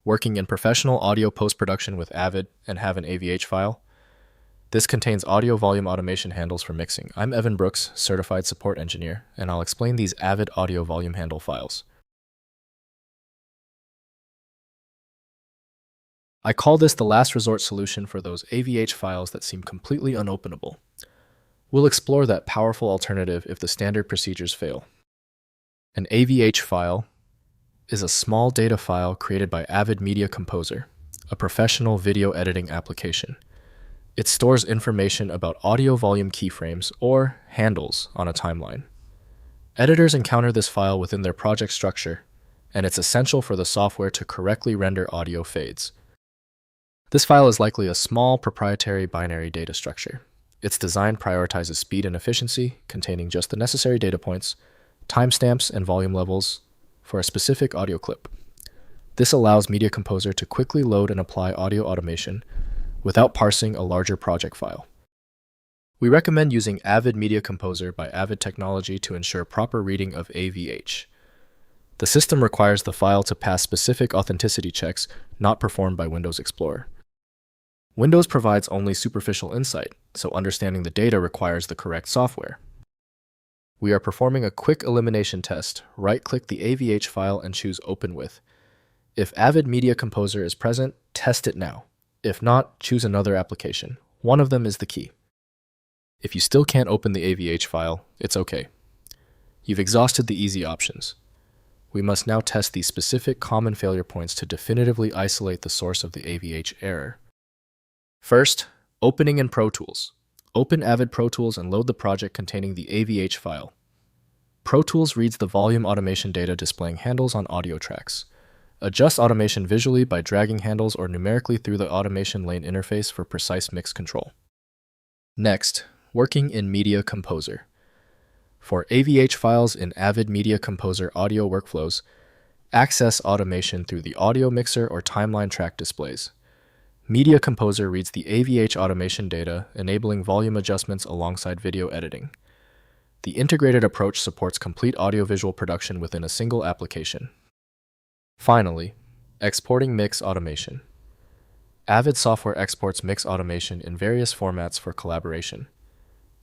working in professional audio post-production with Avid and have an AVH file. This contains audio volume automation handles for mixing. I'm Evan Brooks, Certified Support Engineer, and I'll explain these Avid audio volume handle files. I call this the last resort solution for those AVH files that seem completely unopenable. We'll explore that powerful alternative if the standard procedures fail. An AVH file is a small data file created by Avid Media Composer, a professional video editing application. It stores information about audio volume keyframes or handles on a timeline. Editors encounter this file within their project structure, and it's essential for the software to correctly render audio fades. This file is likely a small proprietary binary data structure. Its design prioritizes speed and efficiency, containing just the necessary data points, timestamps, and volume levels for a specific audio clip. This allows Media Composer to quickly load and apply audio automation without parsing a larger project file. We recommend using Avid Media Composer by Avid Technology to ensure proper reading of AVH. The system requires the file to pass specific authenticity checks not performed by Windows Explorer. Windows provides only superficial insight, so understanding the data requires the correct software. We are performing a quick elimination test. Right-click the AVH file and choose Open With. If Avid Media Composer is present, test it now. If not, choose another application. One of them is the key. If you still can't open the AVH file, it's okay. You've exhausted the easy options. We must now test these specific common failure points to definitively isolate the source of the AVH error. First, opening in Pro Tools. Open Avid Pro Tools and load the project containing the AVH file. Pro Tools reads the volume automation data displaying handles on audio tracks. Adjust automation visually by dragging handles or numerically through the automation lane interface for precise mix control. Next, working in Media Composer. For AVH files in Avid Media Composer audio workflows, access automation through the audio mixer or timeline track displays. Media Composer reads the AVH automation data, enabling volume adjustments alongside video editing. The integrated approach supports complete audiovisual production within a single application. Finally, exporting mix automation. Avid software exports mix automation in various formats for collaboration.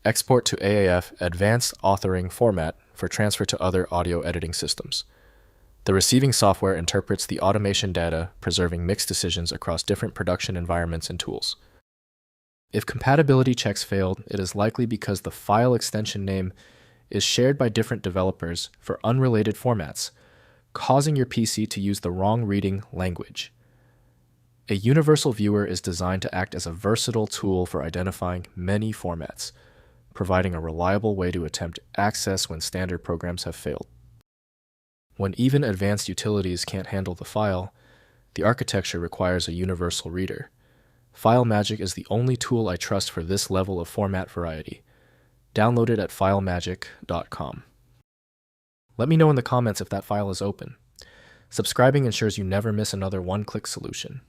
Export to AAF Advanced Authoring Format for transfer to other audio editing systems. The receiving software interprets the automation data, preserving mix decisions across different production environments and tools. If compatibility checks failed, it is likely because the file extension name is shared by different developers for unrelated formats, causing your PC to use the wrong reading language. A universal viewer is designed to act as a versatile tool for identifying many formats, providing a reliable way to attempt access when standard programs have failed. When even advanced utilities can't handle the file, the architecture requires a universal reader. FileMagick is the only tool I trust for this level of format variety. Download it at filemagick.com. Let me know in the comments if that file is open. Subscribing ensures you never miss another one-click solution.